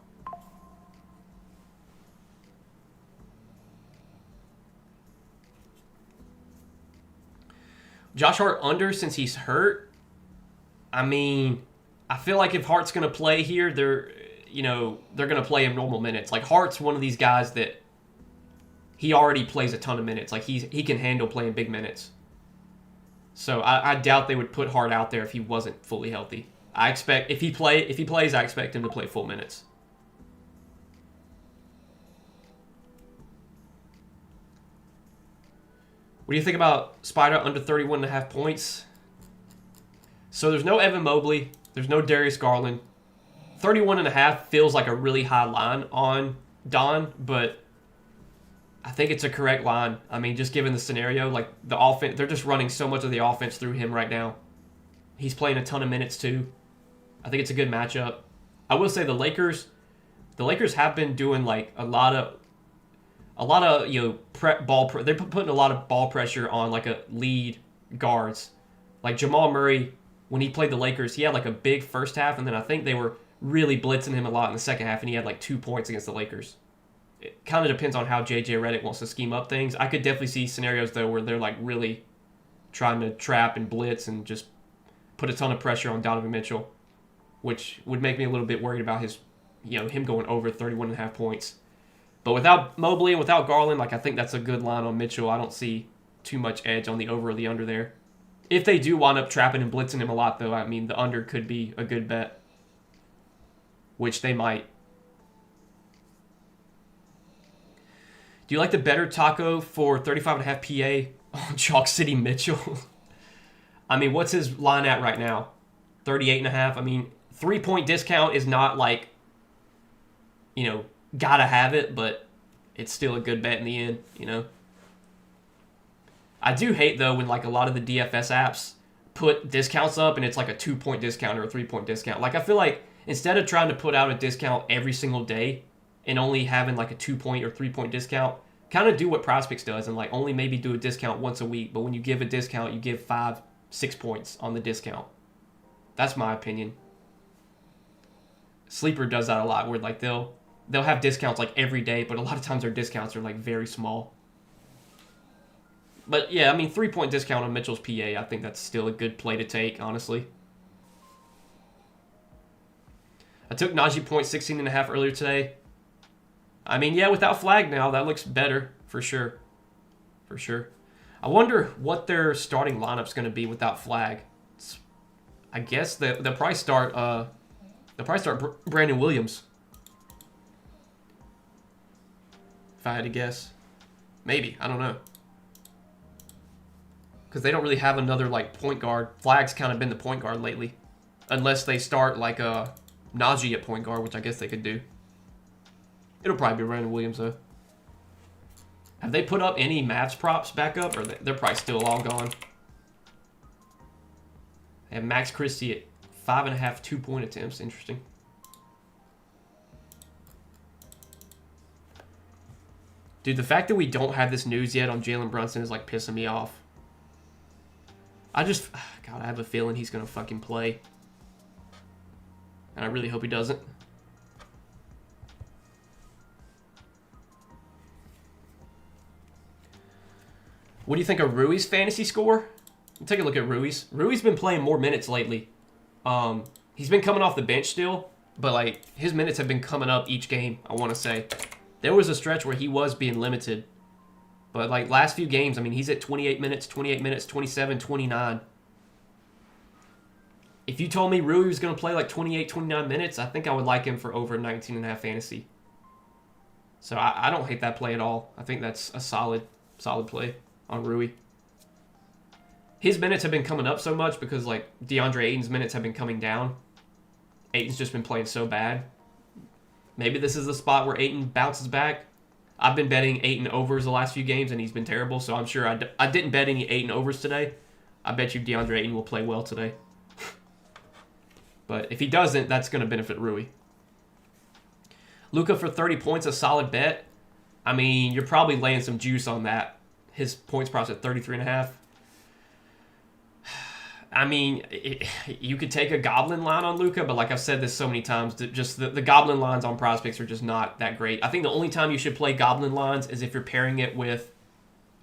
Speaker 1: Josh Hart under since he's hurt. I mean, I feel like if Hart's going to play here, they're going to play him normal minutes. Like, Hart's one of these guys that he already plays a ton of minutes. Like, he can handle playing big minutes. So I doubt they would put Hart out there if he wasn't fully healthy. I expect if he plays, I expect him to play full minutes. What do you think about Spider under 31.5 points? So there's no Evan Mobley. There's no Darius Garland. 31.5 feels like a really high line on Don, but I think it's a correct line. I mean, just given the scenario, like the offense, they're just running so much of the offense through him right now. He's playing a ton of minutes too. I think it's a good matchup. I will say the Lakers have been doing like a lot of they're putting a lot of ball pressure on like a lead guards. Like Jamal Murray, when he played the Lakers, he had like a big first half, and then I think they were really blitzing him a lot in the second half, and he had like 2 points against the Lakers. It kind of depends on how JJ Redick wants to scheme up things. I could definitely see scenarios though where they're like really trying to trap and blitz and just put a ton of pressure on Donovan Mitchell, which would make me a little bit worried about him going over 31.5 points. But without Mobley and without Garland, like I think that's a good line on Mitchell. I don't see too much edge on the over or the under there. If they do wind up trapping and blitzing him a lot, though, I mean, the under could be a good bet, which they might. Do you like the better taco for 35.5 PA on Chalk City Mitchell? I mean, what's his line at right now? 38.5? I mean, 3-point discount is not like, gotta have it, but it's still a good bet in the end, I do hate, though, when like a lot of the DFS apps put discounts up and it's like a 2-point discount or a 3-point discount. Like, I feel like instead of trying to put out a discount every single day and only having like a 2-point or 3-point discount, kind of do what Prizepicks does and like only maybe do a discount once a week. But when you give a discount, you give 5-6 points on the discount. That's my opinion. Sleeper does that a lot, where like they'll have discounts like every day, but a lot of times their discounts are like very small. But yeah, I mean, 3-point discount on Mitchell's PA, I think that's still a good play to take, honestly. I took Najee point 16.5 earlier today. I mean, yeah, without Flag now, that looks better for sure. For sure. I wonder what their starting lineup's going to be without Flag. I guess they'll probably start Brandon Williams. If I had to guess. Maybe, I don't know. Because they don't really have another like point guard. Flag's kind of been the point guard lately. Unless they start like Najee at point guard, which I guess they could do. It'll probably be Brandon Williams though. Have they put up any Mavs props back up? Or they're probably still all gone. They have Max Christie at 5.5 2-point attempts. Interesting. Dude, the fact that we don't have this news yet on Jalen Brunson is like pissing me off. God, I have a feeling he's going to fucking play. And I really hope he doesn't. What do you think of Rui's fantasy score? Take a look at Rui's. Rui's been playing more minutes lately. He's been coming off the bench still, but like his minutes have been coming up each game, I want to say. There was a stretch where he was being limited. But like last few games, I mean, he's at 28 minutes, 27, 29. If you told me Rui was going to play like 28, 29 minutes, I think I would like him for over 19.5 fantasy. So I don't hate that play at all. I think that's a solid play on Rui. His minutes have been coming up so much because like DeAndre Ayton's minutes have been coming down. Ayton's just been playing so bad. Maybe this is the spot where Ayton bounces back. I've been betting 8 and overs the last few games, and he's been terrible. So I'm sure I didn't bet any 8 and overs today. I bet you DeAndre Ayton will play well today. But if he doesn't, that's going to benefit Rui. Luka for 30 points, a solid bet. I mean, you're probably laying some juice on that. His points props at 33.5. I mean, you could take a Goblin line on Luka, but like I've said this so many times, just the Goblin lines on Prizepicks are just not that great. I think the only time you should play Goblin lines is if you're pairing it with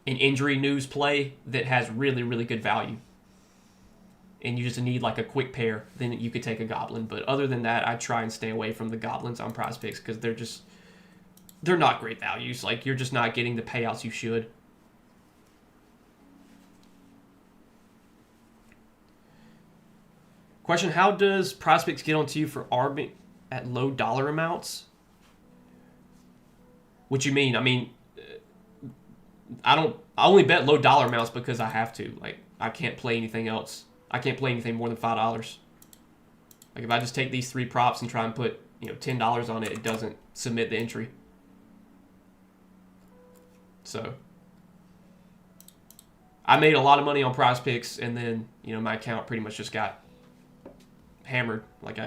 Speaker 1: an injury news play that has really, really good value. And you just need like a quick pair, then you could take a Goblin. But other than that, I try and stay away from the Goblins on Prizepicks because they're not great values. Like, you're just not getting the payouts you should. Question, how does Prizepicks get onto you for arbing at low dollar amounts? What you mean? I mean, I only bet low dollar amounts because I have to. Like, I can't play anything else. I can't play anything more than $5. Like, if I just take these 3 props and try and put, $10 on it, it doesn't submit the entry. So, I made a lot of money on Prizepicks, and then, my account pretty much just got hammered. Like,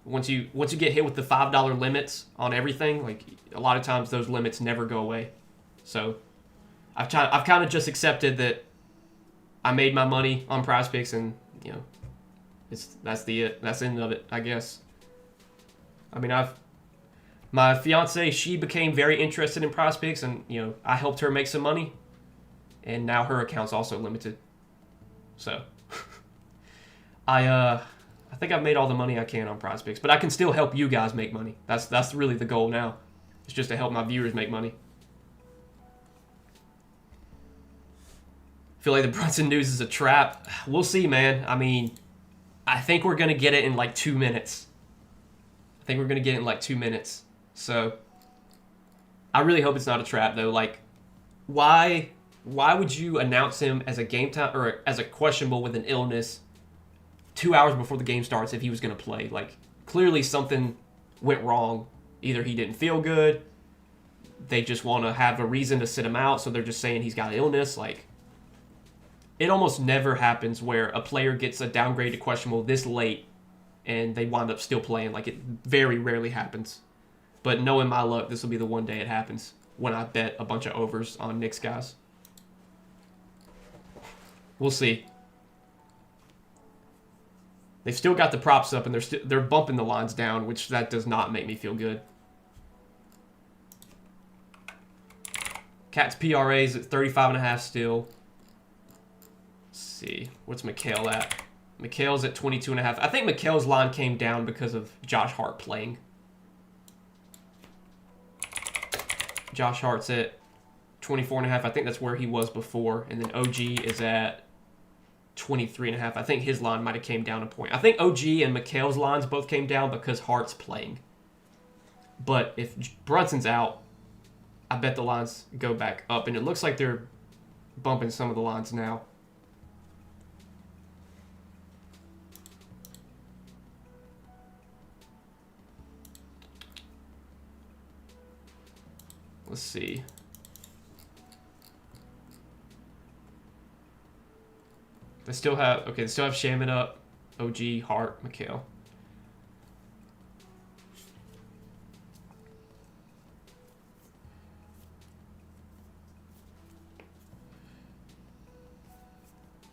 Speaker 1: once you get hit with the $5 limits on everything, like, a lot of times those limits never go away. So, I've kind of just accepted that I made my money on Prizepicks, and that's the end of it, I guess. I mean, my fiance, she became very interested in Prizepicks, and I helped her make some money, and now her account's also limited. So I think I've made all the money I can on Prizepicks, but I can still help you guys make money. That's really the goal now. It's just to help my viewers make money. Feel like the Brunson news is a trap. We'll see, man. I mean, I think we're going to get it in like 2 minutes. So, I really hope it's not a trap, though. Like, why would you announce him as a game time or as a questionable with an illness 2 hours before the game starts if he was going to play? Like, clearly something went wrong. Either he didn't feel good, they just want to have a reason to sit him out, so they're just saying he's got an illness. Like, it almost never happens where a player gets a downgrade to questionable this late and they wind up still playing. Like, it very rarely happens. But knowing my luck, this will be the one day it happens when I bet a bunch of overs on Knicks guys. We'll see. They've still got the props up, and they're bumping the lines down, which that does not make me feel good. Cat's PRA's at 35.5 still. Let's see. What's Mikhail at? Mikhail's at 22.5. I think Mikhail's line came down because of Josh Hart playing. Josh Hart's at 24.5. I think that's where he was before. And then OG is at 23.5. I think his line might have came down a point. I think OG and Mikhail's lines both came down because Hart's playing. But if Brunson's out, I bet the lines go back up. And it looks like they're bumping some of the lines now. Let's see. They still have Shaman up, OG, Hart, Mikhail.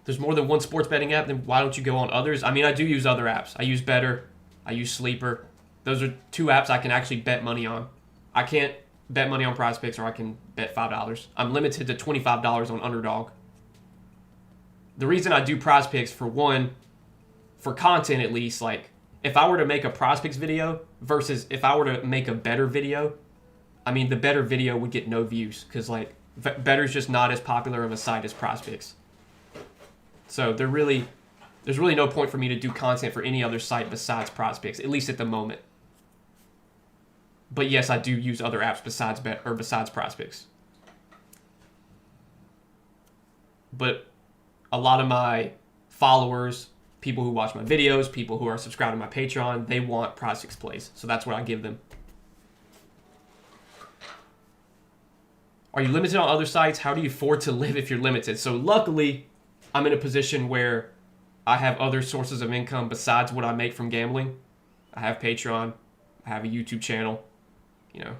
Speaker 1: There's more than one sports betting app, then why don't you go on others? I mean, I do use other apps. I use Better. I use Sleeper. Those are 2 apps I can actually bet money on. I can't bet money on Prizepicks, or I can bet $5. I'm limited to $25 on Underdog. The reason I do Prizepicks, for one, for content at least, like, if I were to make a Prizepicks video versus if I were to make a Better video, I mean, the Better video would get no views because, like, Better's just not as popular of a site as Prizepicks. So there's really no point for me to do content for any other site besides Prizepicks, at least at the moment. But yes, I do use other apps besides Prizepicks. But a lot of my followers, people who watch my videos, people who are subscribed to my Patreon, they want Prizepicks plays. So that's what I give them. Are you limited on other sites? How do you afford to live if you're limited? So luckily, I'm in a position where I have other sources of income besides what I make from gambling. I have Patreon. I have a YouTube channel. You know.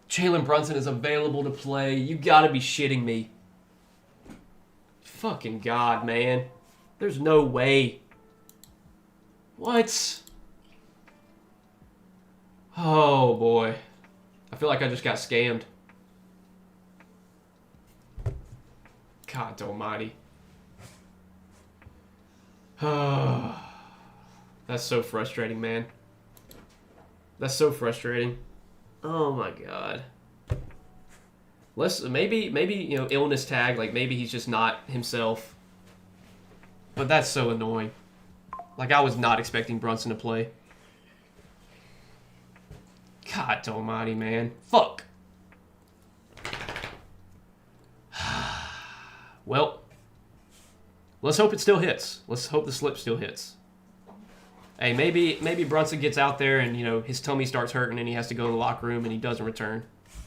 Speaker 1: Jalen Brunson is available to play. You gotta be shitting me. Fucking God, man. There's no way. What? Oh, boy. I feel like I just got scammed. God almighty. That's so frustrating, man. That's so frustrating. Oh my God. Maybe you know, illness tag, like maybe he's just not himself. But that's so annoying. Like I was not expecting Brunson to play. God almighty, man. Fuck. Well, let's hope it still hits. Let's hope the slip still hits. Hey, maybe Brunson gets out there and, you know, his tummy starts hurting and he has to go to the locker room and he doesn't return.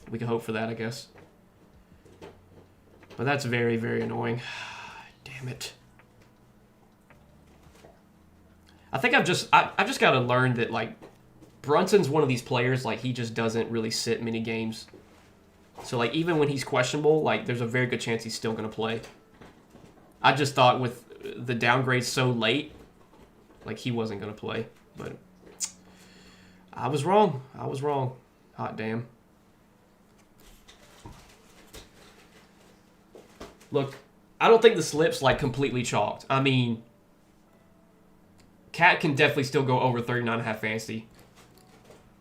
Speaker 1: We can hope for that, I guess. But that's very, very annoying. Damn it. I think I've just got to learn that, like, Brunson's one of these players, like, he just doesn't really sit many games. So, like, even when he's questionable, like, there's a very good chance he's still going to play. I just thought with the downgrade so late, like, he wasn't going to play. But I was wrong. I was wrong. Hot damn. Look, I don't think the slip's, like, completely chalked. I mean, Cat can definitely still go over 39.5 fantasy.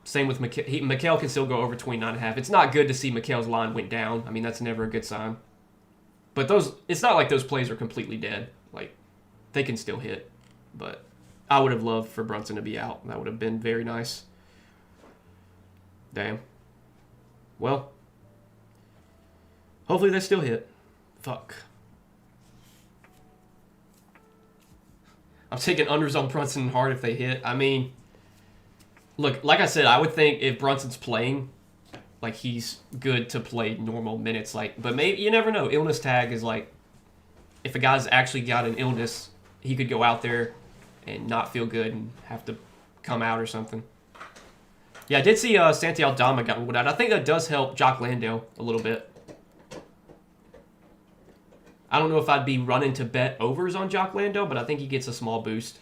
Speaker 1: Same with Mikal can still go over 29.5. It's not good to see Mikal's line went down. I mean, that's never a good sign. But it's not like those plays are completely dead. Like, they can still hit. But I would have loved for Brunson to be out. That would have been very nice. Damn. Well, hopefully they still hit. Fuck. I'm taking unders on Brunson hard if they hit. I mean, look, like I said, I would think if Brunson's playing, like, he's good to play normal minutes. Like, but maybe, you never know. Illness tag is like, if a guy's actually got an illness, he could go out there and not feel good and have to come out or something. Yeah, I did see Santi Aldama got ruled out. I think that does help Jock Landale a little bit. I don't know if I'd be running to bet overs on Jock Landale, but I think he gets a small boost.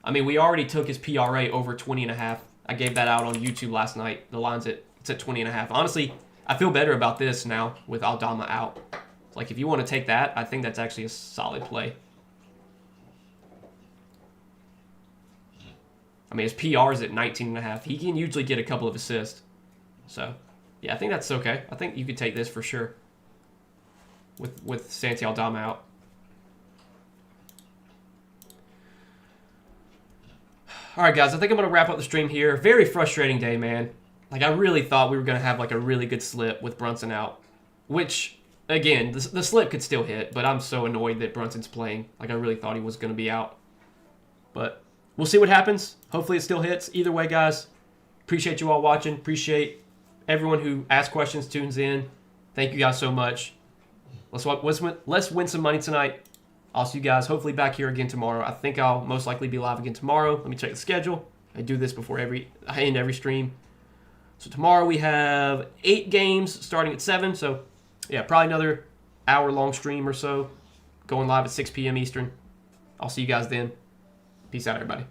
Speaker 1: I mean, we already took his PRA over 20.5. I gave that out on YouTube last night. The line's it's at 20.5. Honestly, I feel better about this now with Aldama out. Like, if you want to take that, I think that's actually a solid play. I mean, his PR is at 19.5. He can usually get a couple of assists. So, yeah, I think that's okay. I think you could take this for sure with Santi Aldama out. All right, guys, I think I'm going to wrap up the stream here. Very frustrating day, man. Like, I really thought we were going to have, like, a really good slip with Brunson out. Which, again, the slip could still hit, but I'm so annoyed that Brunson's playing. Like, I really thought he was going to be out. But we'll see what happens. Hopefully it still hits. Either way, guys, appreciate you all watching. Appreciate everyone who asks questions, tunes in. Thank you guys so much. Let's win some money tonight. I'll see you guys hopefully back here again tomorrow. I think I'll most likely be live again tomorrow. Let me check the schedule. I do this before I end every stream. So tomorrow we have 8 games starting at 7. So, yeah, probably another hour-long stream or so. Going live at 6 p.m. Eastern. I'll see you guys then. Peace out, everybody.